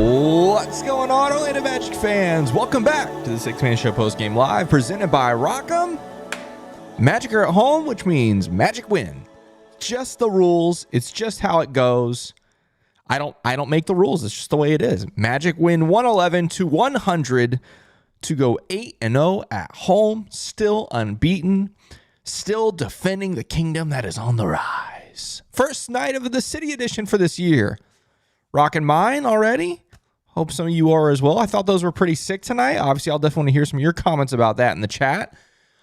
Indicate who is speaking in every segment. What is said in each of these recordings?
Speaker 1: What's going on, Orlando Magic fans? Welcome back to the Six-Man Show Postgame Live, presented by Rock'em. Magic are at home, which means Magic win. Just the rules. It's just how it goes. I don't make the rules. It's just the way it is. Magic win 111-100 to go 8-0 at home. Still unbeaten. Still defending the kingdom that is on the rise. First night of the City Edition for this year. Rocking mine already. Hope some of you are as well. I thought those were pretty sick tonight. Obviously, I'll definitely want to hear some of your comments about that in the chat.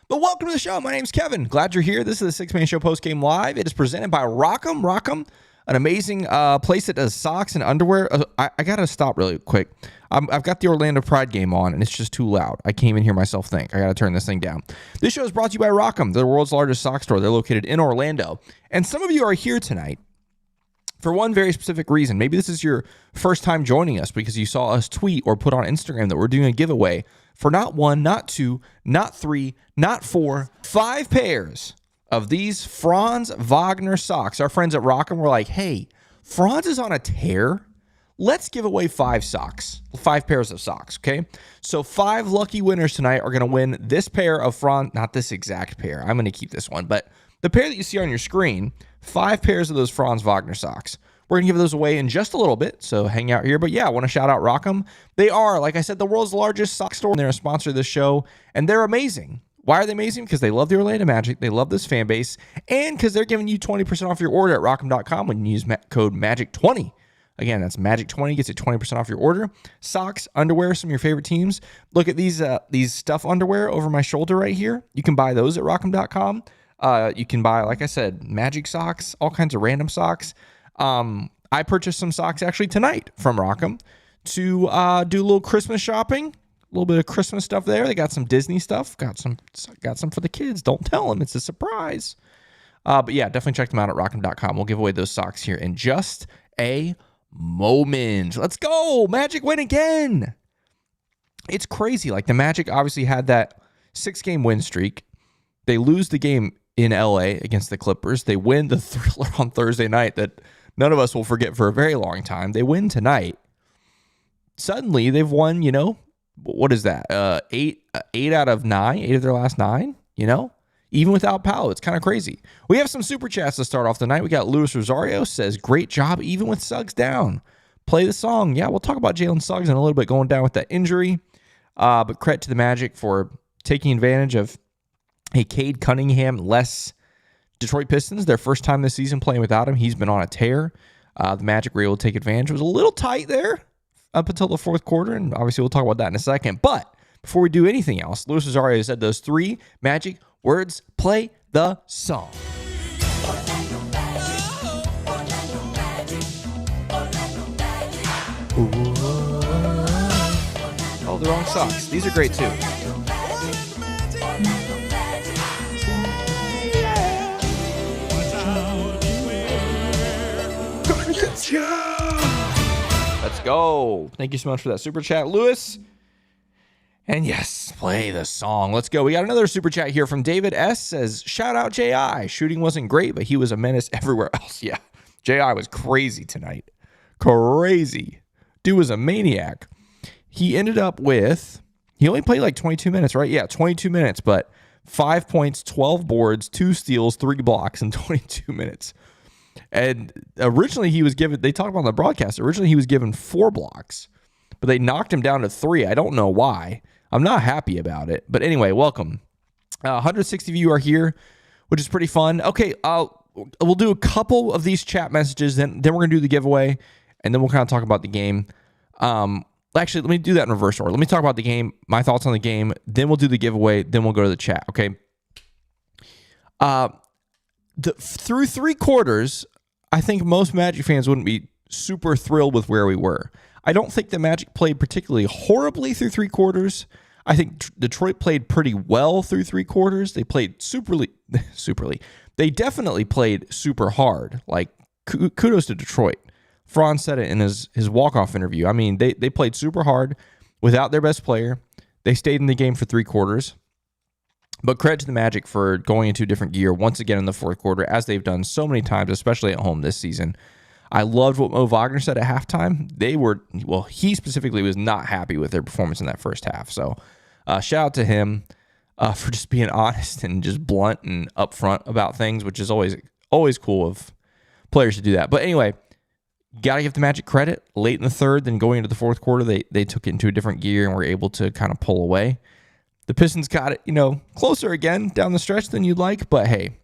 Speaker 1: But welcome to the show. My name's Kevin. Glad you're here. This is the Six-Man Show Postgame Live. It is presented by Rock'em. Rock'em, an amazing place that does socks and underwear. I got to stop really quick. I've got the Orlando Pride game on, and it's just too loud. I can't even hear myself think. I got to turn this thing down. This show is brought to you by Rock'em, the world's largest sock store. They're located in Orlando. And some of you are here tonight for one very specific reason. Maybe this is your first time joining us because you saw us tweet or put on Instagram that we're doing a giveaway for not one, not two, not three, not four, 5 pairs of these Franz Wagner socks. Our friends at Rock'em were like, hey, Franz is on a tear. Let's give away 5 socks, 5 pairs of socks, okay? So 5 lucky winners tonight are going to win this pair of Franz, not this exact pair. I'm going to keep this one, but the pair that you see on your screen, 5 pairs of those Franz Wagner socks. We're going to give those away in just a little bit, so hang out here. But yeah, I want to shout out Rock'em. They are, like I said, the world's largest sock store, and they're a sponsor of this show, and they're amazing. Why are they amazing? Because they love the Orlando Magic, they love this fan base, and because they're giving you 20% off your order at Rock'em.com when you use code MAGIC20. Again, that's MAGIC20, gets you 20% off your order. Socks, underwear, some of your favorite teams. Look at these stuff underwear over my shoulder right here. You can buy those at Rock'em.com. You can buy, like I said, Magic socks, all kinds of random socks. I purchased some socks actually tonight from Rock'em to do a little Christmas shopping, a little bit of Christmas stuff there. They got some Disney stuff, got some for the kids. Don't tell them, it's a surprise. But yeah, definitely check them out at Rock'em.com. We'll give away those socks here in just a moment. Let's go, Magic win again. It's crazy. Like the Magic obviously had that 6-game win streak. They lose the game in LA against the Clippers. They win the thriller on Thursday night that none of us will forget for a very long time. They win tonight. Suddenly, they've won, what is that? 8 out of 9, 8 of their last 9, even without Paolo. It's kind of crazy. We have some super chats to start off the night. We got Luis Rosario says, great job, even with Suggs down. Play the song. Yeah, we'll talk about Jalen Suggs in a little bit going down with that injury. But credit to the Magic for taking advantage of Cade Cunningham-less Detroit Pistons, their first time this season playing without him. He's been on a tear. The Magic were able to take advantage. It was a little tight there up until the fourth quarter, and obviously we'll talk about that in a second. But before we do anything else, Luis Rosario said those 3 Magic words. Play the song. Oh, the wrong socks. These are great too. Let's go. Thank you so much for that super chat, Lewis. And yes, play the song. Let's go. We got another super chat here from David S. Says, shout out J.I. Shooting wasn't great, but he was a menace everywhere else. Yeah, J.I. was crazy tonight. Crazy. Dude was a maniac. He ended up with, he only played like 22 minutes, right? Yeah, 22 minutes, but 5 points, 12 boards, 2 steals, 3 blocks in 22 minutes. And originally he was given, they talked about on the broadcast, originally he was given 4 blocks, but they knocked him down to 3. I don't know why. I'm not happy about it. But anyway, welcome. 160 of you are here, which is pretty fun. Okay, we'll do a couple of these chat messages, then we're going to do the giveaway, and then we'll kind of talk about the game. Actually, let me do that in reverse order. Let me talk about the game, my thoughts on the game, then we'll do the giveaway, then we'll go to the chat, okay? Through 3 quarters, I think most Magic fans wouldn't be super thrilled with where we were. I don't think the Magic played particularly horribly through 3 quarters. I think Detroit played pretty well through 3 quarters. They played superly. They definitely played super hard. Like, kudos to Detroit. Franz said it in his walk-off interview. I mean, they played super hard without their best player. They stayed in the game for 3 quarters. But credit to the Magic for going into a different gear once again in the fourth quarter, as they've done so many times, especially at home this season. I loved what Mo Wagner said at halftime. He specifically was not happy with their performance in that first half. So shout out to him for just being honest and just blunt and upfront about things, which is always cool of players to do that. But anyway, got to give the Magic credit. Late in the third, then going into the fourth quarter, they took it into a different gear and were able to kind of pull away. The Pistons got it, closer again down the stretch than you'd like, but hey,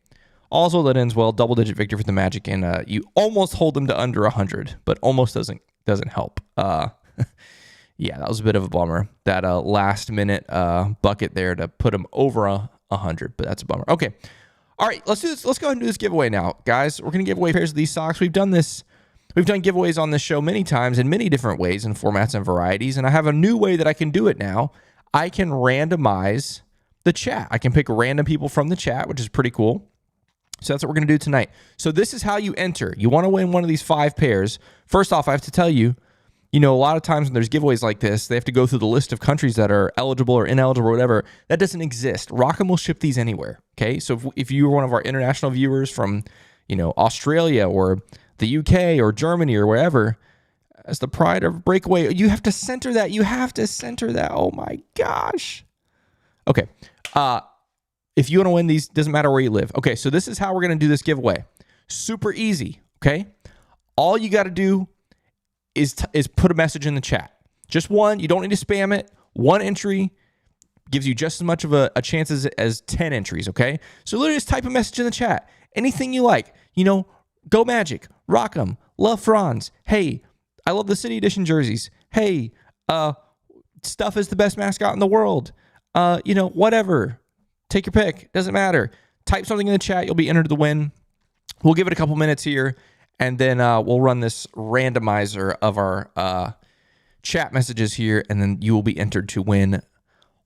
Speaker 1: also that ends well. Double-digit victory for the Magic, and you almost hold them to under 100, but almost doesn't help. Yeah, that was a bit of a bummer. That last-minute bucket there to put them over 100, but that's a bummer. Okay, all right, let's do this. Let's go ahead and do this giveaway now, guys. We're going to give away pairs of these socks. We've done giveaways on this show many times in many different ways and formats and varieties, and I have a new way that I can do it now. I can randomize the chat. I can pick random people from the chat, which is pretty cool. So that's what we're going to do tonight. So this is how you enter. You want to win one of these 5 pairs. First off, I have to tell you, a lot of times when there's giveaways like this, they have to go through the list of countries that are eligible or ineligible or whatever. That doesn't exist. Rock'em will ship these anywhere, okay? So if you were one of our international viewers from, Australia or the UK or Germany or wherever, as the pride of Breakaway, you have to center that. Oh my gosh. Okay. If you want to win these, doesn't matter where you live. Okay, so this is how we're going to do this giveaway. Super easy, okay? All you got to do is put a message in the chat. Just one. You don't need to spam it. One entry gives you just as much of a chance as 10 entries, okay? So literally just type a message in the chat. Anything you like. Go Magic. Rock 'em. Love Franz. Hey, I love the City Edition jerseys. Hey, Stuff is the best mascot in the world. Whatever. Take your pick. Doesn't matter. Type something in the chat. You'll be entered to win. We'll give it a couple minutes here, and then we'll run this randomizer of our chat messages here, and then you will be entered to win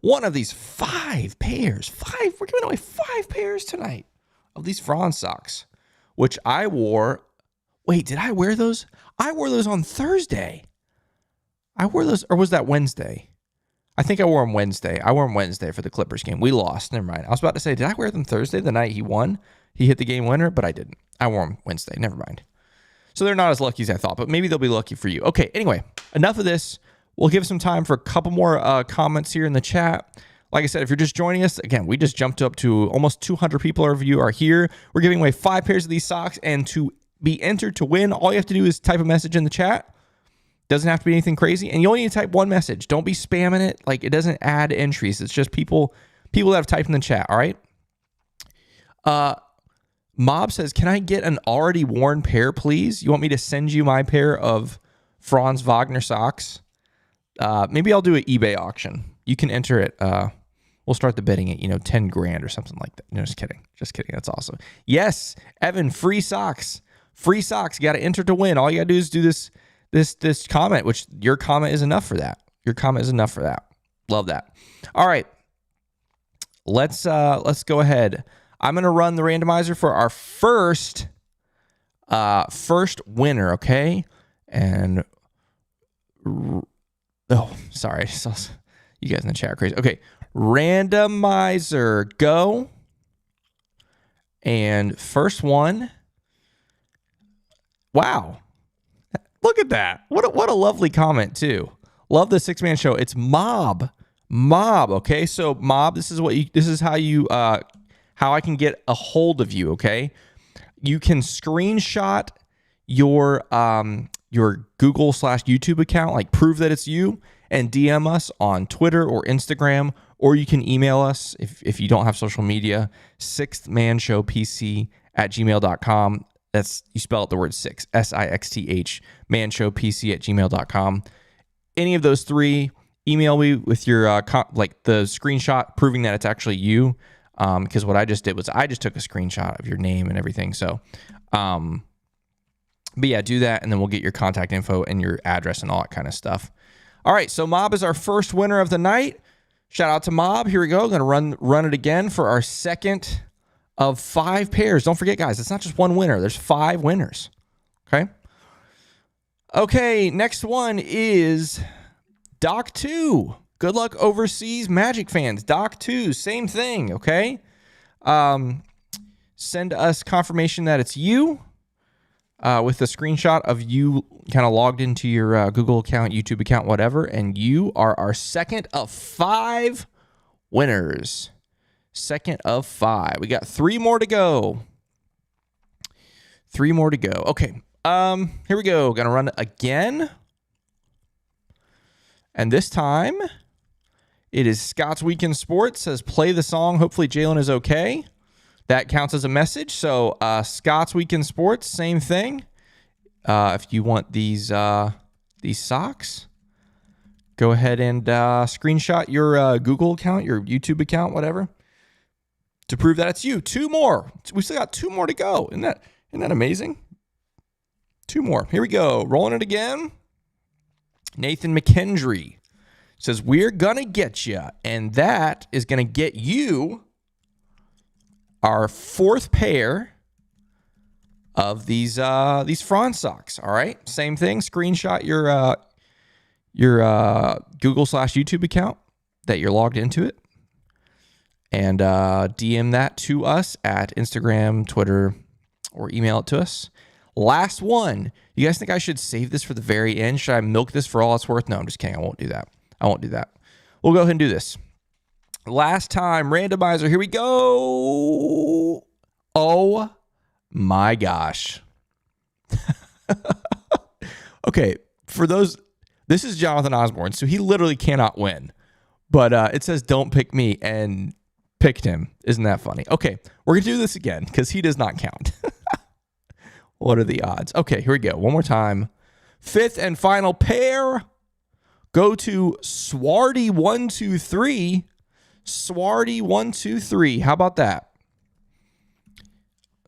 Speaker 1: one of these 5 pairs. We're giving away 5 pairs tonight of these Franz socks, which I wore. Wait, did I wear those? I wore those on Thursday. I wore those, or was that Wednesday? I think I wore them Wednesday. I wore them Wednesday for the Clippers game. We lost. Never mind. I was about to say, did I wear them Thursday, the night he won? He hit the game winner, but I didn't. I wore them Wednesday. Never mind. So they're not as lucky as I thought, but maybe they'll be lucky for you. Okay, anyway, enough of this. We'll give some time for a couple more comments here in the chat. Like I said, if you're just joining us, again, we just jumped up to almost 200 people of you are here. We're giving away 5 pairs of these socks, and to be entered to win, all you have to do is type a message in the chat. Doesn't have to be anything crazy, and you only need to type one message. Don't be spamming it. Like, it doesn't add entries. It's just people that have typed in the chat, all right? Mob says, can I get an already worn pair, please? You want me to send you my pair of Franz Wagner socks? Maybe I'll do an eBay auction. You can enter it. We'll start the bidding at, 10 grand or something like that. No, just kidding. That's awesome. Yes, Evan, free socks. Free socks. You got to enter to win. All you got to do is do this comment, which your comment is enough for that. Love that. All right. Let's go ahead. I'm going to run the randomizer for our first winner, okay? And sorry. You guys in the chat are crazy. Okay. Randomizer, go. And first one. Wow. Look at that. What a lovely comment, too. Love the 6-man show. It's Mob. Okay? So, Mob, this is how I can get a hold of you, okay? You can screenshot your Google/YouTube account, like prove that it's you, and DM us on Twitter or Instagram, or you can email us if you don't have social media, sixthmanshowpc@gmail.com. That's, you spell out the word 6, SIXTH, manshowpc@gmail.com. Any of those 3, email me with your the screenshot proving that it's actually you. Because what I just did was I just took a screenshot of your name and everything. So, but yeah, do that, and then we'll get your contact info and your address and all that kind of stuff. All right, so Mob is our first winner of the night. Shout out to Mob. Here we go. Going to run it again for our second of 5 pairs. Don't forget, guys, it's not just one winner. There's 5 winners. Okay, next one is Doc 2. Good luck overseas Magic fans. Doc 2, same thing, okay? Send us confirmation that it's you. with the screenshot of you kind of logged into your Google account, YouTube account, whatever, and you are our second of 5 winners. Second of 5. We got 3 more to go. 3 more to go. Okay. Here we go. Gonna run it again. And this time, it is Scott's Weekend Sports. Says play the song. Hopefully Jalen is okay. That counts as a message. So Scott's Weekend Sports, same thing. If you want these socks, go ahead and screenshot your Google account, your YouTube account, whatever, to prove that it's you. 2 more. We still got 2 more to go. Isn't that amazing? 2 more. Here we go. Rolling it again. Nathan McKendry says, we're going to get you. And that is going to get you our 4th pair of these Franz socks. All right. Same thing. Screenshot your Google/YouTube account that you're logged into it. And DM that to us at Instagram, Twitter, or email it to us. Last one. You guys think I should save this for the very end? Should I milk this for all it's worth? No, I'm just kidding. I won't do that. We'll go ahead and do this. Last time, randomizer. Here we go. Oh my gosh. Okay, for those, this is Jonathan Osborne, so he literally cannot win. But it says don't pick me and picked him. Isn't that funny? Okay, we're going to do this again because he does not count. What are the odds? Okay, here we go. One more time. 5th and final pair. Go to Swarty123. Swarty123. How about that?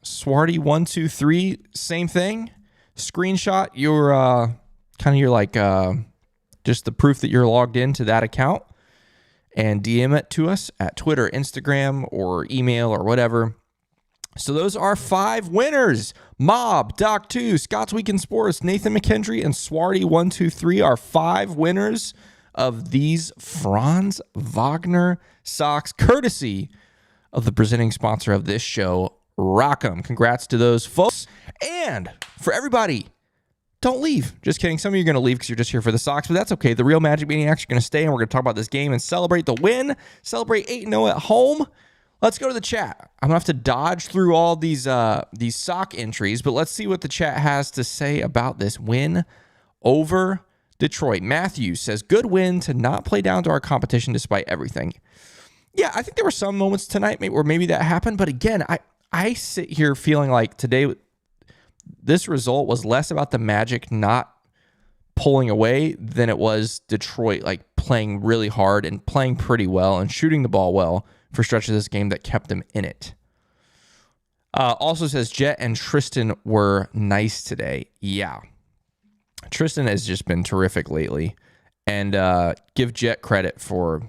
Speaker 1: Swarty123. Same thing. Screenshot your just the proof that you're logged into that account and DM it to us at Twitter, Instagram, or email or whatever. So those are 5 winners. Mob, Doc2, Scott's Weekend Sports, Nathan McKendry, and Swarty123 are 5 winners of these Franz Wagner socks, courtesy of the presenting sponsor of this show, Rock'em. Congrats to those folks. And for everybody, don't leave. Just kidding. Some of you are going to leave because you're just here for the socks, but that's okay. The real Magic Maniacs are going to stay, and we're going to talk about this game and celebrate the win. Celebrate 8-0 at home. Let's go to the chat. I'm going to have to dodge through all these sock entries, but let's see what the chat has to say about this win over Detroit. Matthew says, good win to not play down to our competition despite everything. Yeah, I think there were some moments tonight where maybe that happened, but again, I sit here feeling like today this result was less about the Magic not pulling away than it was Detroit like playing really hard and playing pretty well and shooting the ball well for stretches of this game that kept them in it. Also says Jet and Tristan were nice today. Yeah. Tristan has just been terrific lately. And give Jet credit for,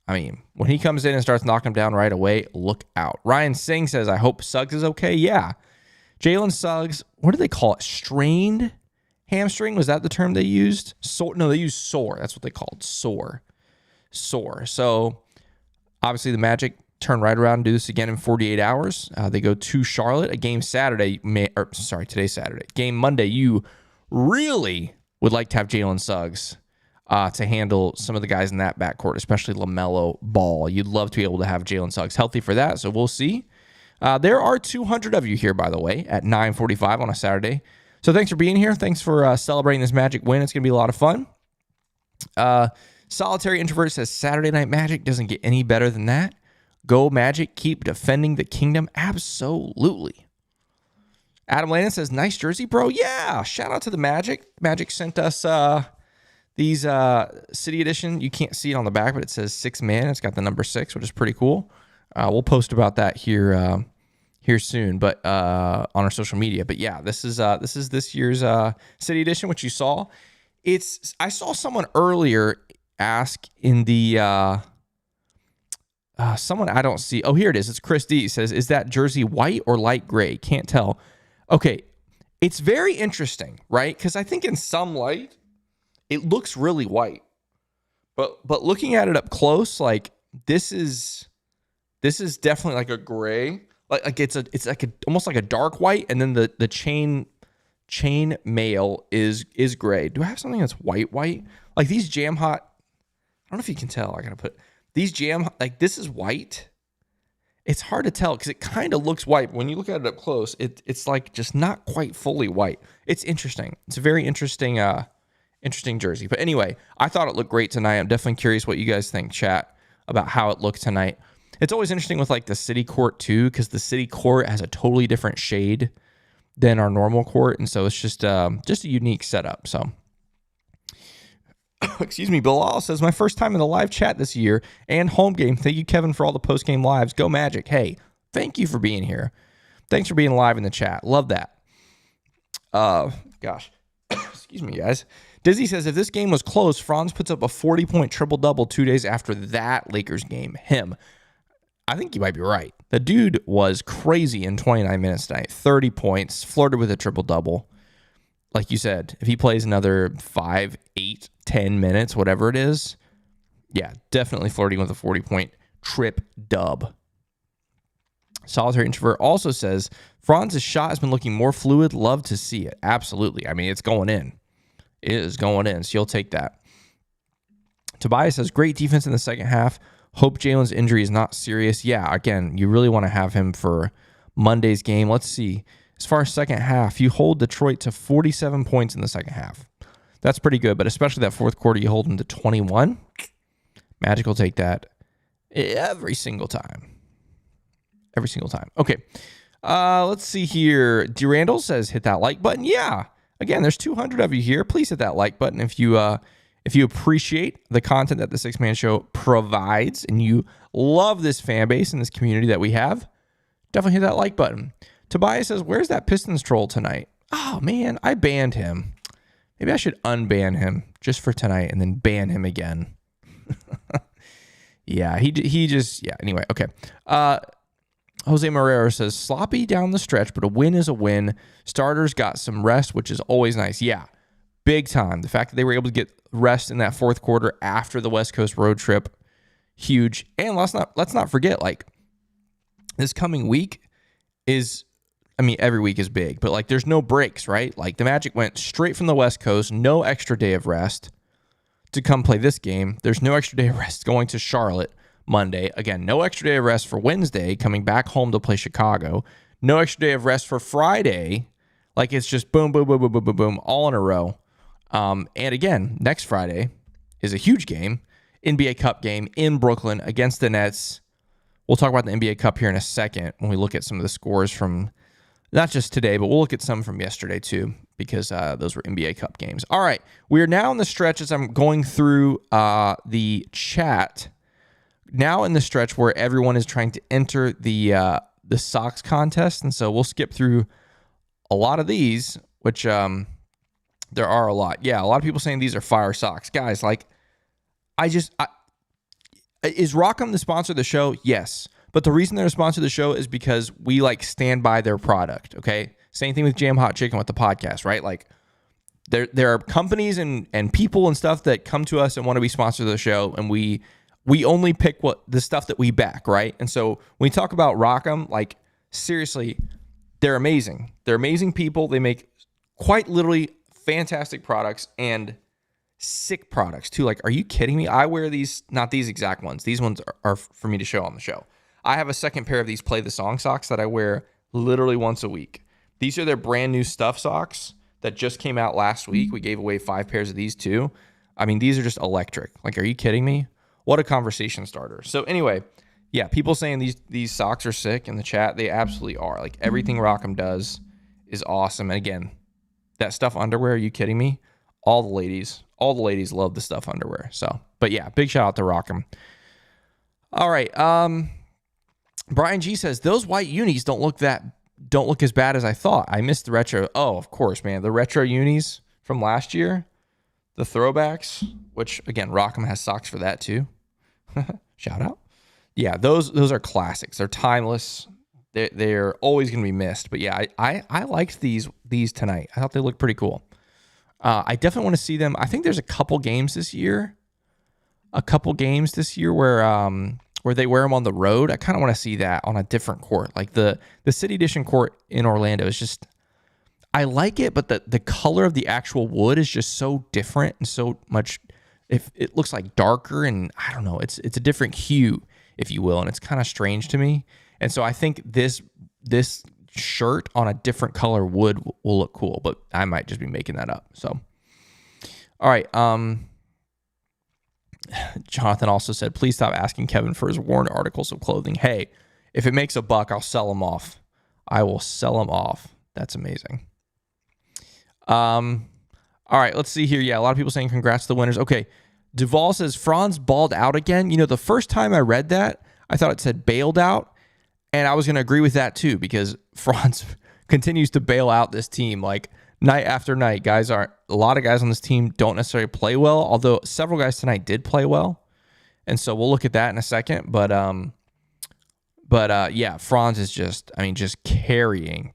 Speaker 1: when he comes in and starts knocking them down right away, look out. Ryan Singh says, I hope Suggs is okay. Yeah. Jalen Suggs, what do they call it? Strained hamstring? Was that the term they used? No, they used sore. That's what they called. Sore. So obviously, the Magic turn right around and do this again in 48 hours. They go to Charlotte. A game Saturday. Today's Saturday. Game Monday. You really would like to have Jalen Suggs to handle some of the guys in that backcourt, especially LaMelo Ball. You'd love to be able to have Jalen Suggs healthy for that, so we'll see. There are 200 of you here, by the way, at 9:45 on a Saturday. So thanks for being here. Thanks for celebrating this Magic win. It's going to be a lot of fun. Solitary Introvert says Saturday Night Magic doesn't get any better than that. Go Magic, keep defending the kingdom. Absolutely. Adam Landon says, nice jersey, bro. Yeah, shout out to the Magic. Magic sent us these City Edition. You can't see it on the back, but it says 6-man. It's got the number 6, which is pretty cool. We'll post about that here soon, but on our social media. But yeah, this is this year's City Edition, which you saw. I saw someone earlier ask in the someone I don't see. Oh, here it is. It's Chris D. Says, is that jersey white or light gray? Can't tell. Okay, it's very interesting, right? Because I think in some light it looks really white, but looking at it up close, like this is definitely like a gray. Like it's like almost like a dark white, and then the chain chain mail is gray. Do I have something that's white? Like these Jam Hot, I don't know if you can tell. I gotta put these Jam, like this is white. It's hard to tell because it kind of looks white. When you look at it up close, it's like just not quite fully white. It's interesting. It's a very interesting jersey. But anyway, I thought it looked great tonight. I'm definitely curious what you guys think, chat, about how it looked tonight. It's always interesting with like the city court too, because the city court has a totally different shade than our normal court, and so it's just a unique setup. So, excuse me, Bilal says, my first time in the live chat this year and home game. Thank you, Kevin, for all the post-game lives. Go Magic. Hey, thank you for being here. Thanks for being live in the chat. Love that. Gosh. Excuse me, guys. Dizzy says, if this game was close, Franz puts up a 40-point triple-double 2 days after that Lakers game. Him. I think you might be right. The dude was crazy in 29 minutes tonight. 30 points, flirted with a triple-double. Like you said, if he plays another 5, 8, 10 minutes, whatever it is, yeah, definitely flirting with a 40-point trip dub. Solitary Introvert also says, Franz's shot has been looking more fluid. Love to see it. Absolutely. I mean, it's going in. It is going in, so you'll take that. Tobias says, great defense in the second half. Hope Jalen's injury is not serious. Yeah, again, you really want to have him for Monday's game. Let's see. As far as second half, you hold Detroit to 47 points in the second half. That's pretty good, but especially that fourth quarter, you hold them to 21. Magic will take that every single time. Every single time. Okay. Let's see here. D. Randall says, hit that like button. Yeah. Again, there's 200 of you here. Please hit that like button if you appreciate the content that the Six Man Show provides and you love this fan base and this community that we have. Definitely hit that like button. Tobias says, where's that Pistons troll tonight? Oh, man, I banned him. Maybe I should unban him just for tonight and then ban him again. Yeah, he just, yeah, anyway, okay. Jose Marrero says, sloppy down the stretch, but a win is a win. Starters got some rest, which is always nice. Yeah, big time. The fact that they were able to get rest in that fourth quarter after the West Coast road trip, huge. And let's not forget, like, this coming week is, I mean, every week is big, but like there's no breaks, right? Like the Magic went straight from the West Coast, no extra day of rest to come play this game. There's no extra day of rest going to Charlotte Monday. Again, no extra day of rest for Wednesday, coming back home to play Chicago. No extra day of rest for Friday. Like it's just boom, boom, boom, boom, boom, boom, boom, all in a row. And again, next Friday is a huge game, NBA Cup game in Brooklyn against the Nets. We'll talk about the NBA Cup here in a second when we look at some of the scores from not just today, but we'll look at some from yesterday too, because those were NBA Cup games. All right, we are now in the stretch as I'm going through the chat. Now in the stretch where everyone is trying to enter the socks contest, and so we'll skip through a lot of these, which there are a lot. Yeah, a lot of people saying these are fire socks, guys. Like, is Rockham the sponsor of the show? Yes. But the reason they're a sponsor of the show is because we like stand by their product, okay? Same thing with Jam Hot Chicken with the podcast, right? Like there are companies and people and stuff that come to us and want to be sponsors of the show, and we only pick the stuff that we back, right? And so when we talk about Rockham, like seriously, they're amazing. They're amazing people. They make quite literally fantastic products and sick products too. Like, are you kidding me? I wear these, not these exact ones. These ones are for me to show on the show. I have a second pair of these Play the Song socks that I wear literally once a week. These are their brand new stuff socks that just came out last week. We gave away 5 pairs of these too. I mean, these are just electric. Like, are you kidding me? What a conversation starter. So anyway, yeah, people saying these socks are sick in the chat. They absolutely are. Like, everything Rockham does is awesome. And again, that stuff underwear, are you kidding me? All the ladies love the stuff underwear. So, but yeah, big shout out to Rockham. All right. Brian G says, those white unis don't look as bad as I thought. I missed the retro. Oh, of course, man. The retro unis from last year, the throwbacks, which again, Rockham has socks for that too. Shout out. Yeah, those are classics. They're timeless. They're always going to be missed. But yeah, I liked these tonight. I thought they looked pretty cool. I definitely want to see them. I think there's a couple games this year where they wear them on the road. I kind of want to see that on a different court. Like the City Edition court in Orlando is just, I like it, but the color of the actual wood is just so different and so much. If it looks like darker, and I don't know, it's a different hue, if you will, and it's kind of strange to me. And so I think this shirt on a different color wood will look cool, but I might just be making that up. So, all right. Jonathan also said, please stop asking Kevin for his worn articles of clothing. Hey, if it makes $1, I'll sell them off. I will sell them off. That's amazing. All right, let's see here. Yeah, a lot of people saying congrats to the winners. Okay, Duval says Franz balled out again. You know, the first time I read that, I thought it said bailed out, and I was going to agree with that too, because Franz continues to bail out this team like night after night. A lot of guys on this team don't necessarily play well, although several guys tonight did play well, and so we'll look at that in a second. But yeah, Franz is just carrying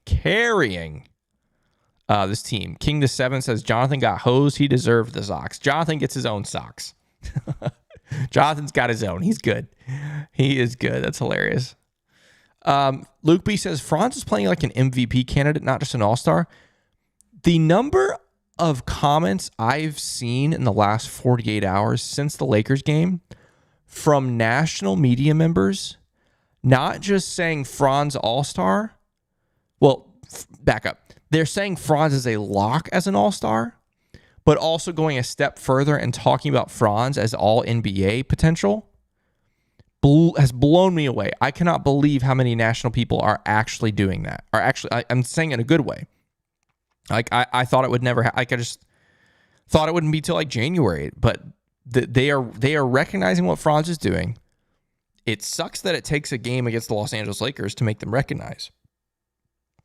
Speaker 1: this team. King to 7 says Jonathan got hosed. He deserved the socks. Jonathan gets his own socks. Jonathan's got his own. He's good. He is good. That's hilarious. Luke B says Franz is playing like an MVP candidate, not just an all-star. The number of comments I've seen in the last 48 hours since the Lakers game from national media members, not just saying Franz all-star. Well, back up. They're saying Franz is a lock as an all-star, but also going a step further and talking about Franz as all NBA potential has blown me away. I cannot believe how many national people are actually doing that. I'm saying it in a good way. Like I thought it would never. I just thought it wouldn't be till like January, but they are recognizing what Franz is doing. It sucks that it takes a game against the Los Angeles Lakers to make them recognize.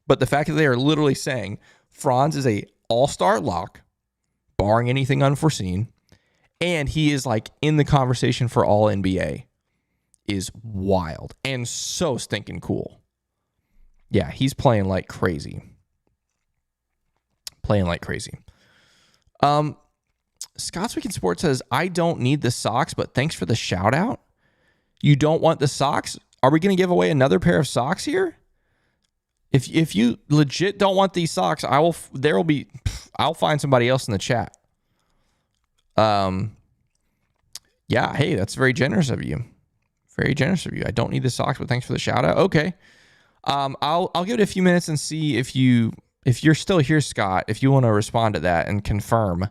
Speaker 1: But the fact that they are literally saying Franz is a all-star lock, barring anything unforeseen, and he is like in the conversation for all NBA is wild and so stinking cool. Yeah, he's playing like crazy. Scott's Weekend Sports says, I don't need the socks, but thanks for the shout out. You don't want the socks? Are we going to give away another pair of socks here? If you legit don't want these socks, I'll find somebody else in the chat. Yeah, hey, that's very generous of you. Very generous of you. I don't need the socks, but thanks for the shout out. Okay. I'll give it a few minutes and see if you're still here, Scott, if you want to respond to that and confirm,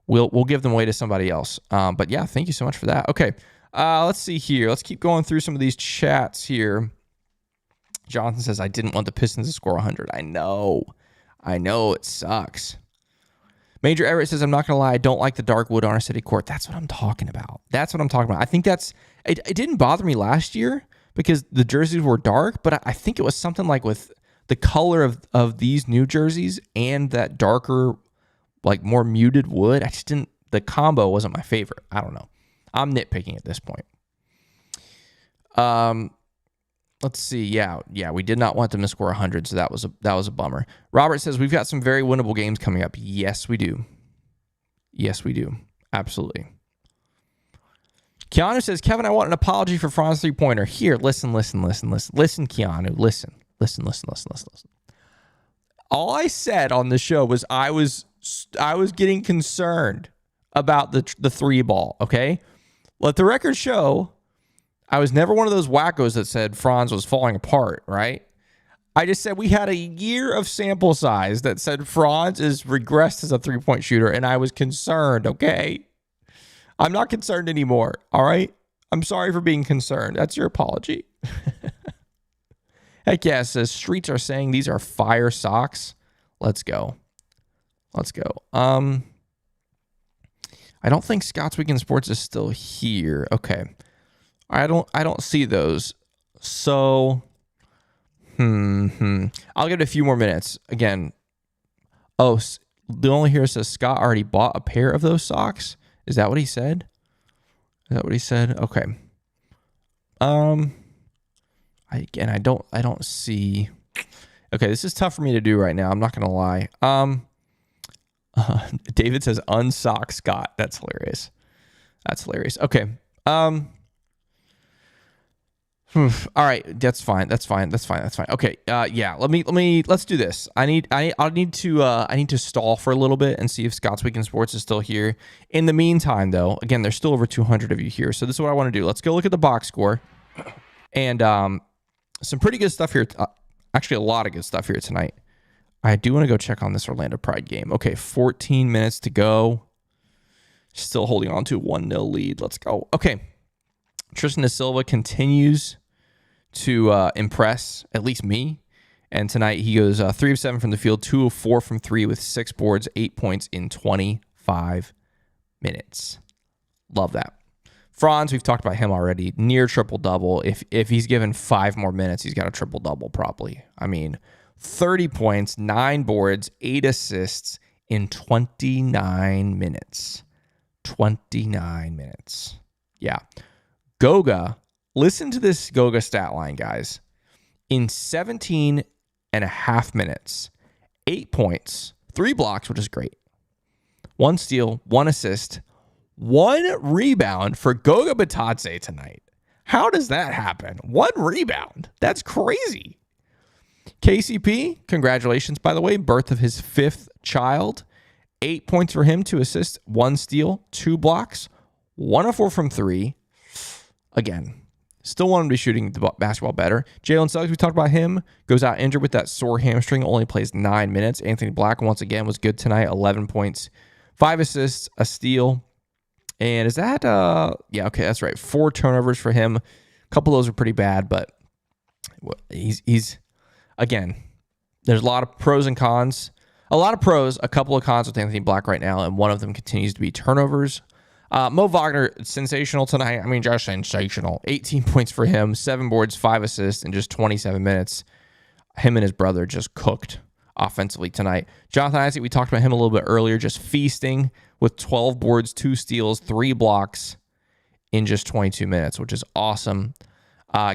Speaker 1: we'll give them away to somebody else. But yeah, thank you so much for that. Okay. Let's see here. Let's keep going through some of these chats here. Jonathan says, I didn't want the Pistons to score 100. I know. It sucks. Major Everett says, I'm not going to lie. I don't like the dark wood on our city court. That's what I'm talking about. I think it didn't bother me last year because the jerseys were dark, but I think it was something like with the color of these new jerseys and that darker, like more muted wood. The combo wasn't my favorite. I don't know. I'm nitpicking at this point. Let's see. Yeah, we did not want them to score 100, so that was a bummer. Robert says we've got some very winnable games coming up. Yes, we do. Absolutely. Keanu says, Kevin, I want an apology for Franz three-pointer. Here, listen, Keanu, listen. All I said on the show was I was getting concerned about the three ball. Okay, let the record show. I was never one of those wackos that said Franz was falling apart, right? I just said we had a year of sample size that said Franz is regressed as a three-point shooter, and I was concerned, okay? I'm not concerned anymore, all right? I'm sorry for being concerned. That's your apology. Heck yeah, it says Streets are saying these are fire socks. Let's go. I don't think Scott's Weekend Sports is still here. Okay. I don't see those. So, I'll give it a few more minutes. Again, the only here says Scott already bought a pair of those socks. Is that what he said? Okay. I don't see. Okay, this is tough for me to do right now. I'm not gonna lie. David says unsock Scott. That's hilarious. Okay. All right, that's fine. Okay, yeah. Let's do this. I need to stall for a little bit and see if Scott's Weekend Sports is still here. In the meantime, though, again, there's still over 200 of you here, so this is what I want to do. Let's go look at the box score, and some pretty good stuff here. Actually, a lot of good stuff here tonight. I do want to go check on this Orlando Pride game. Okay, 14 minutes to go. Still holding on to a 1-0 lead. Let's go. Okay. Tristan da Silva continues to impress, at least me. And tonight he goes 3 of 7 from the field, 2 of 4 from 3 with 6 boards, 8 points in 25 minutes. Love that. Franz, we've talked about him already. Near triple-double. If he's given 5 more minutes, he's got a triple-double probably. I mean, 30 points, 9 boards, 8 assists in 29 minutes. 29 minutes. Yeah. Goga, listen to this Goga stat line, guys. In 17 and a half minutes, 8 points, 3 blocks, which is great. 1 steal, 1 assist, 1 rebound for Goga Bitadze tonight. How does that happen? 1 rebound. That's crazy. KCP, congratulations, by the way, birth of his 5th child. 8 points for him, 2 assists, 1 steal, 2 blocks, 1 of 4 from 3. Again, still want him to be shooting the basketball better. Jalen Suggs, we talked about him, goes out injured with that sore hamstring, only plays 9 minutes. Anthony Black, once again, was good tonight, 11 points, 5 assists, a steal. And is that, yeah, okay, that's right. 4 turnovers for him. A couple of those are pretty bad, but he's again, there's a lot of pros and cons. A lot of pros, a couple of cons with Anthony Black right now, and one of them continues to be turnovers. Mo Wagner, sensational tonight. I mean, just sensational. 18 points for him, 7 boards, 5 assists in just 27 minutes. Him and his brother just cooked offensively tonight. Jonathan Isaac, we talked about him a little bit earlier, just feasting with 12 boards, 2 steals, 3 blocks in just 22 minutes, which is awesome.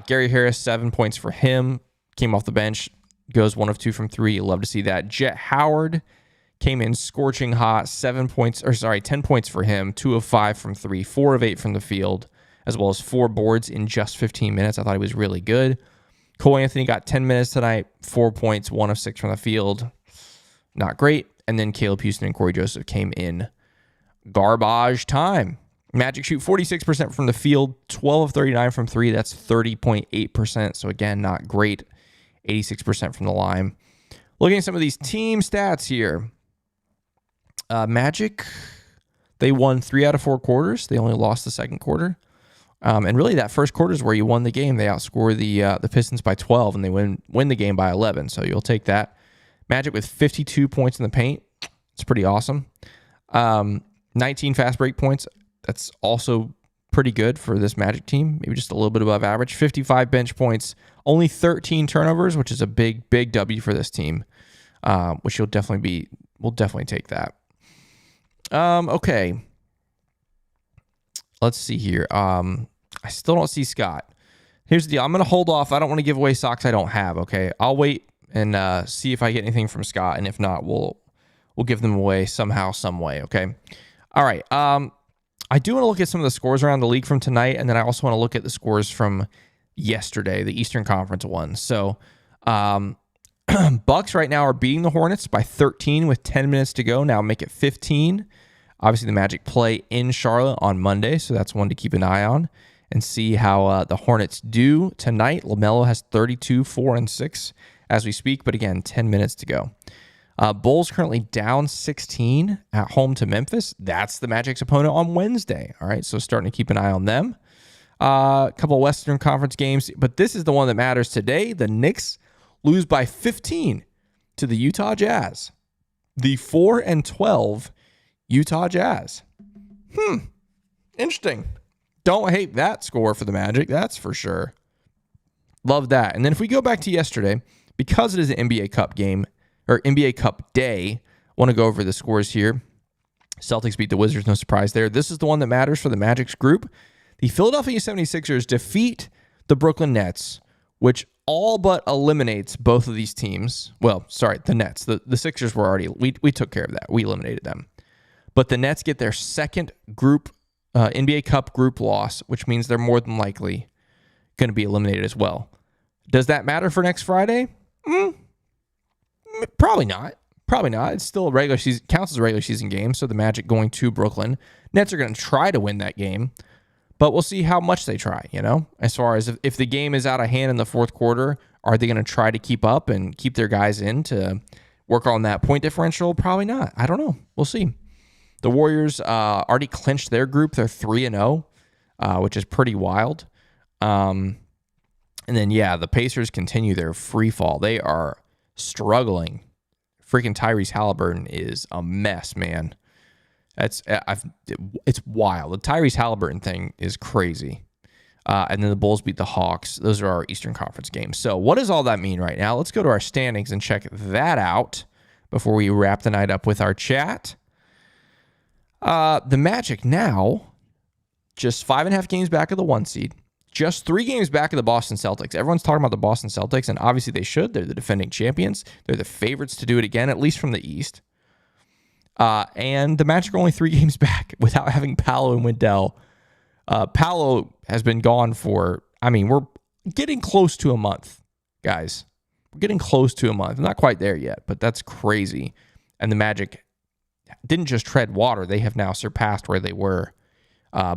Speaker 1: Gary Harris, 7 points for him. Came off the bench, goes 1 of 2 from 3. You love to see that. Jet Howard came in scorching hot, 10 points for him, 2 of 5 from 3, 4 of 8 from the field, as well as 4 boards in just 15 minutes. I thought he was really good. Cole Anthony got 10 minutes tonight, 4 points, 1 of 6 from the field. Not great. And then Caleb Houston and Corey Joseph came in garbage time. Magic shoot 46% from the field, 12 of 39 from 3. That's 30.8%. So again, not great. 86% from the line. Looking at some of these team stats here. Magic, they won 3 out of 4 quarters. They only lost the second quarter. And really that first quarter is where you won the game. They outscore the Pistons by 12, and they win the game by 11. So you'll take that. Magic with 52 points in the paint. It's pretty awesome. 19 fast break points. That's also pretty good for this Magic team. Maybe just a little bit above average. 55 bench points. Only 13 turnovers, which is a big, big W for this team, which we'll definitely take that. Okay. Let's see here. I still don't see Scott. Here's the deal. I'm going to hold off. I don't want to give away socks I don't have, okay? I'll wait and see if I get anything from Scott, and if not, we'll give them away somehow, some way, okay? All right. I do want to look at some of the scores around the league from tonight, and then I also want to look at the scores from yesterday, the Eastern Conference ones. So, Bucks right now are beating the Hornets by 13 with 10 minutes to go. Now make it 15. Obviously, the Magic play in Charlotte on Monday, so that's one to keep an eye on and see how the Hornets do tonight. LaMelo has 32, 4, and 6 as we speak, but again, 10 minutes to go. Bulls currently down 16 at home to Memphis. That's the Magic's opponent on Wednesday. All right, so starting to keep an eye on them. A couple of Western Conference games, but this is the one that matters today. The Knicks lose by 15 to the Utah Jazz. The 4-12 Utah Jazz. Interesting. Don't hate that score for the Magic, that's for sure. Love that. And then if we go back to yesterday, because it is an NBA Cup game, or NBA Cup day, I want to go over the scores here. Celtics beat the Wizards, no surprise there. This is the one that matters for the Magic's group. The Philadelphia 76ers defeat the Brooklyn Nets, which all but eliminates both of these teams. Well, sorry, the Nets. The Sixers were already, we took care of that. We eliminated them. But the Nets get their second group NBA Cup group loss, which means they're more than likely going to be eliminated as well. Does that matter for next Friday? Probably not. Probably not. It's still a regular season, counts as a regular season game. So the Magic going to Brooklyn. Nets are going to try to win that game, but we'll see how much they try, as far as if the game is out of hand in the fourth quarter, are they going to try to keep up and keep their guys in to work on that point differential? Probably not. I don't know. We'll see. The Warriors already clinched their group. They're 3-0, which is pretty wild. And then, the Pacers continue their free fall. They are struggling. Freaking Tyrese Halliburton is a mess, man. It's wild. The Tyrese Halliburton thing is crazy. And then the Bulls beat the Hawks. Those are our Eastern Conference games. So what does all that mean right now? Let's go to our standings and check that out before we wrap the night up with our chat. The Magic now just 5.5 games back of the 1 seed. Just 3 games back of the Boston Celtics. Everyone's talking about the Boston Celtics, and obviously they should. They're the defending champions. They're the favorites to do it again, at least from the East. And the Magic are only 3 games back without having Paolo and Wendell. Paolo has been gone for, we're getting close to a month, guys. We're getting close to a month. I'm not quite there yet, but that's crazy. And the Magic didn't just tread water. They have now surpassed where they were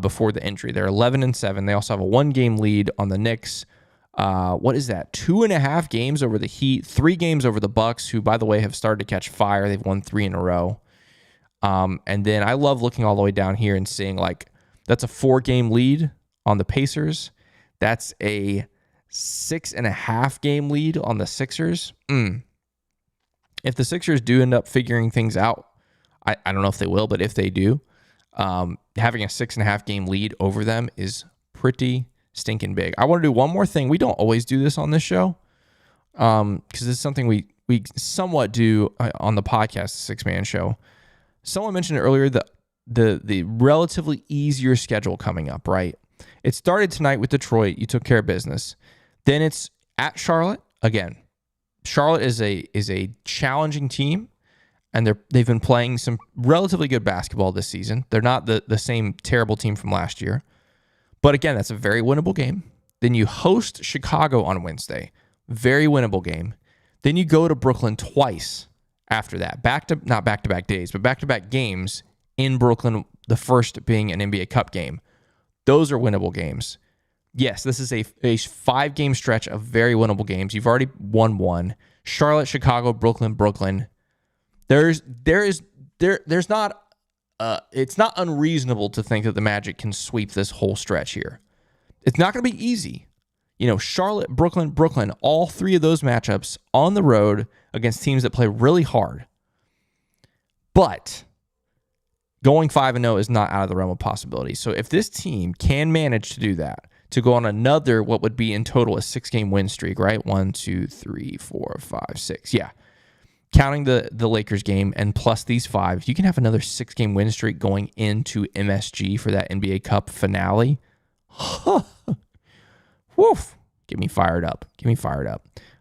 Speaker 1: before the injury. They're 11-7. They also have a 1-game lead on the Knicks. What is that? 2.5 games over the Heat, 3 games over the Bucks, who, by the way, have started to catch fire. They've won 3 in a row. And then I love looking all the way down here and seeing that's a 4-game lead on the Pacers. That's a 6.5 game lead on the Sixers. If the Sixers do end up figuring things out, I don't know if they will, but if they do, having a 6.5 game lead over them is pretty stinking big. I want to do one more thing. We don't always do this on this show because this is something we somewhat do on the podcast, the Six Man Show. Someone mentioned earlier the relatively easier schedule coming up, right? It started tonight with Detroit. You took care of business. Then it's at Charlotte again. Charlotte is a challenging team, and they've been playing some relatively good basketball this season. They're not the same terrible team from last year. But again, that's a very winnable game. Then you host Chicago on Wednesday. Very winnable game. Then you go to Brooklyn twice after that. Not back-to-back days, but back-to-back games in Brooklyn, the first being an NBA Cup game. Those are winnable games. Yes, this is a 5-game stretch of very winnable games. You've already won 1. Charlotte, Chicago, Brooklyn. There's not it's not unreasonable to think that the Magic can sweep this whole stretch here. It's not going to be easy. Charlotte, Brooklyn, all 3 of those matchups on the road against teams that play really hard. But going 5-0 is not out of the realm of possibility. So if this team can manage to do that, to go on another, what would be in total a 6-game win streak, right? 1, 2, 3, 4, 5, 6. Yeah. Counting the Lakers game and plus these 5, you can have another 6-game win streak going into MSG for that NBA Cup finale. Woof. Get me fired up.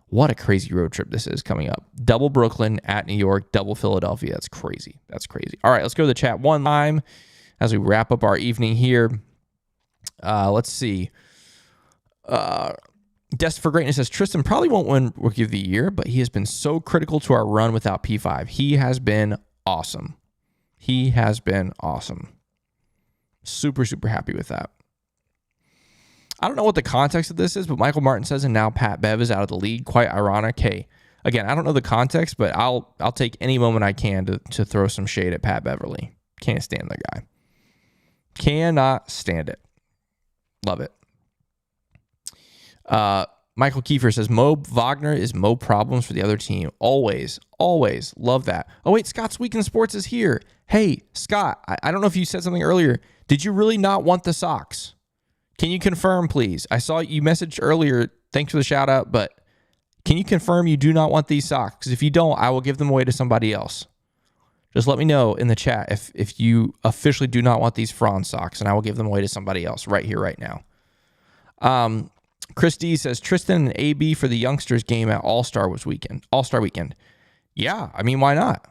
Speaker 1: What a crazy road trip this is coming up. Double Brooklyn at New York, double Philadelphia. That's crazy. All right, let's go to the chat one time as we wrap up our evening here. Let's see. Destined for Greatness says, Tristan probably won't win Rookie of the Year, but he has been so critical to our run without P5. He has been awesome. Super, super happy with that. I don't know what the context of this is, but Michael Martin says, and now Pat Bev is out of the league. Quite ironic. Hey, again, I don't know the context, but I'll take any moment I can to throw some shade at Pat Beverly. Can't stand the guy. Cannot stand it. Love it. Michael Kiefer says, Mo Wagner is Mo problems for the other team. Always love that. Oh, wait, Scott's Week in Sports is here. Hey, Scott, I don't know if you said something earlier. Did you really not want the socks? Can you confirm, please? I saw you messaged earlier. Thanks for the shout out, but can you confirm you do not want these socks? Because if you don't, I will give them away to somebody else. Just let me know in the chat if you officially do not want these Franz socks, and I will give them away to somebody else right here, right now. Chris D says, Tristan and AB for the youngsters game at All-Star Weekend. Yeah, I mean, why not?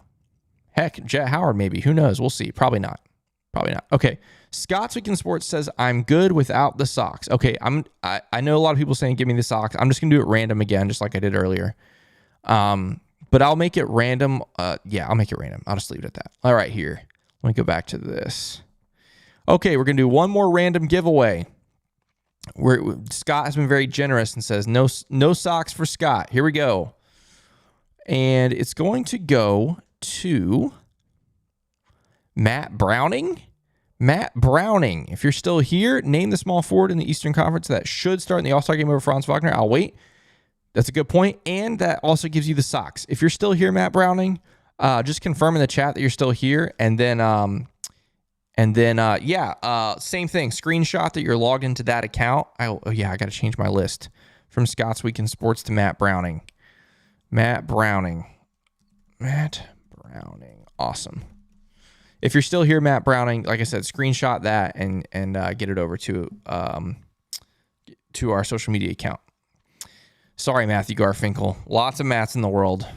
Speaker 1: Heck, Jet Howard maybe. Who knows? We'll see. Probably not. Probably not. Okay. Scott's Week in Sports says, I'm good without the socks. Okay. I know a lot of people saying, give me the socks. I'm just going to do it random again, just like I did earlier. But I'll make it random. Yeah, I'll make it random. I'll just leave it at that. All right, here. Let me go back to this. Okay, we're going to do one more random giveaway. Scott has been very generous and says, no socks for Scott. Here we go. And it's going to go to Matt Browning. Matt Browning. If you're still here, name the small forward in the Eastern Conference that should start in the All-Star game over Franz Wagner. I'll wait. That's a good point. And that also gives you the socks. If you're still here, Matt Browning, just confirm in the chat that you're still here. And then, same thing. Screenshot that you're logged into that account. I got to change my list from Scott's Week in Sports to Matt Browning. Matt Browning. Awesome. If you're still here, Matt Browning, like I said, screenshot that and get it over to our social media account. Sorry, Matthew Garfinkel. Lots of Matts in the world.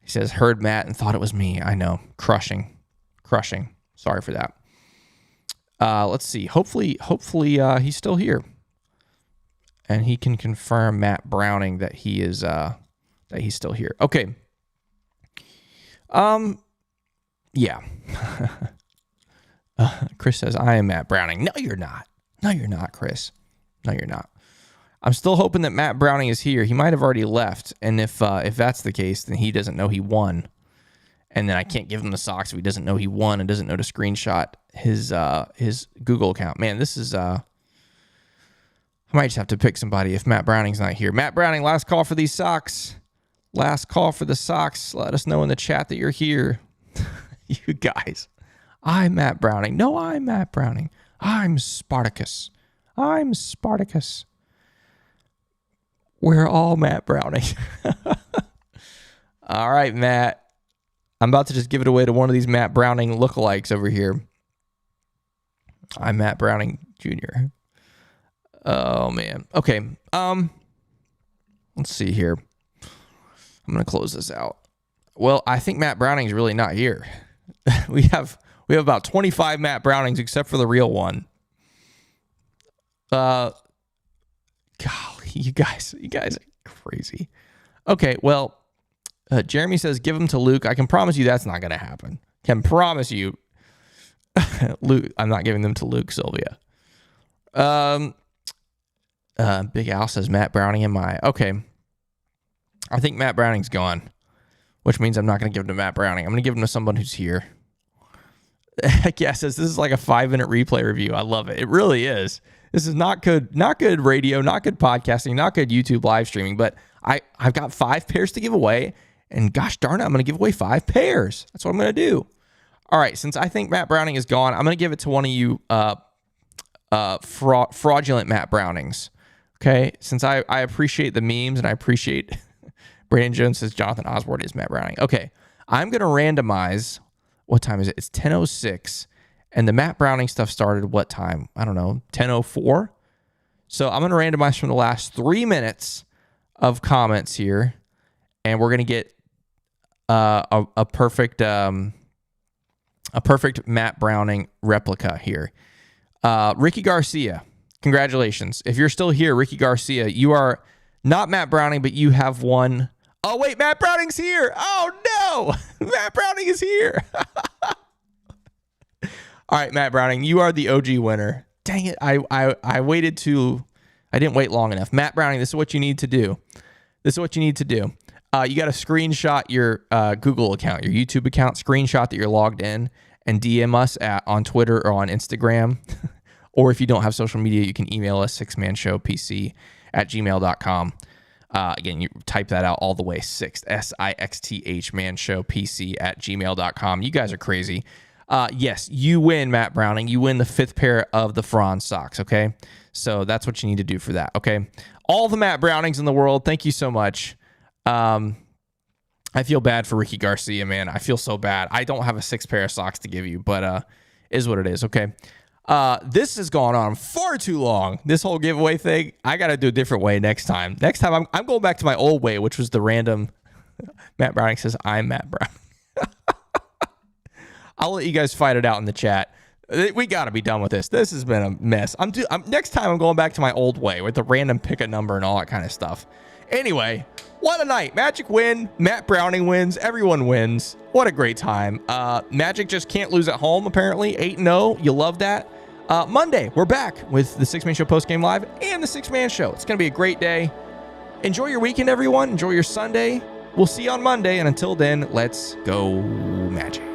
Speaker 1: He says, heard Matt and thought it was me. I know. Crushing. Sorry for that. Let's see. Hopefully he's still here. And he can confirm, Matt Browning, that he's still here. Okay. Yeah. Chris says, I am Matt Browning. No, you're not. Chris. No, you're not. I'm still hoping that Matt Browning is here. He might have already left. And if that's the case, then he doesn't know he won. And then I can't give him the socks if he doesn't know he won and doesn't know to screenshot his Google account. Man, this is I might just have to pick somebody if Matt Browning's not here. Matt Browning, last call for these socks. Last call for the socks. Let us know in the chat that you're here. You guys. I'm Matt Browning. No, I'm Matt Browning. I'm Spartacus. We're all Matt Browning. All right, Matt. I'm about to just give it away to one of these Matt Browning lookalikes over here. I'm Matt Browning Jr. Oh, man. Okay. Let's see here. I'm going to close this out. Well, I think Matt Browning's really not here. We have about 25 Matt Brownings except for the real one. Golly, you guys are crazy. Okay, well, Jeremy says, give them to Luke. I can promise you that's not going to happen. Can promise you. Luke, I'm not giving them to Luke, Sylvia. Big Al says, Matt Browning in my... Okay. I think Matt Browning's gone, which means I'm not going to give him to Matt Browning. I'm going to give him to someone who's here. Heck yeah, says, this is like a 5-minute replay review. I love it. It really is. This is not good radio, not good podcasting, not good YouTube live streaming, but I've got 5 pairs to give away, and gosh darn it, I'm going to give away 5 pairs. That's what I'm going to do. All right, since I think Matt Browning is gone, I'm going to give it to one of you fraudulent Matt Brownings. Okay, since I appreciate the memes and I appreciate... Brandon Jones says Jonathan Osborne is Matt Browning. Okay, I'm going to randomize. What time is it? It's 10:06. And the Matt Browning stuff started what time? I don't know, 10:04? So I'm going to randomize from the last 3 minutes of comments here. And we're going to get a perfect Matt Browning replica here. Ricky Garcia, congratulations. If you're still here, Ricky Garcia, you are not Matt Browning, but you have won... Oh, wait, Matt Browning's here. Oh, no. Matt Browning is here. All right, Matt Browning, you are the OG winner. Dang it. I didn't wait long enough. Matt Browning, this is what you need to do. You got to screenshot your Google account, your YouTube account, screenshot that you're logged in, and DM us on Twitter or on Instagram. Or if you don't have social media, you can email us, sixmanshowpc@gmail.com. Again, you type that out all the way, sixth, SIXTH, manshowpc@gmail.com. You guys are crazy. Yes, you win, Matt Browning. You win the 5th pair of the Franz socks, okay? So that's what you need to do for that, okay? All the Matt Brownings in the world, thank you so much. I feel bad for Ricky Garcia, man. I feel so bad. I don't have a 6th pair of socks to give you, but is what it is, okay? This has gone on far too long. This whole giveaway thing, I got to do a different way next time. Next time, I'm going back to my old way, which was the random. Matt Browning says, I'm Matt Browning. I'll let you guys fight it out in the chat. We got to be done with this. This has been a mess. Next time I'm going back to my old way with the random pick a number and all that kind of stuff. Anyway, what a night. Magic win. Matt Browning wins. Everyone wins. What a great time. Magic just can't lose at home, apparently. 8-0. You love that. Monday, we're back with the Six Man Show postgame live and the Six Man Show. It's going to be a great day. Enjoy your weekend, everyone. Enjoy your Sunday. We'll see you on Monday. And until then, let's go Magic.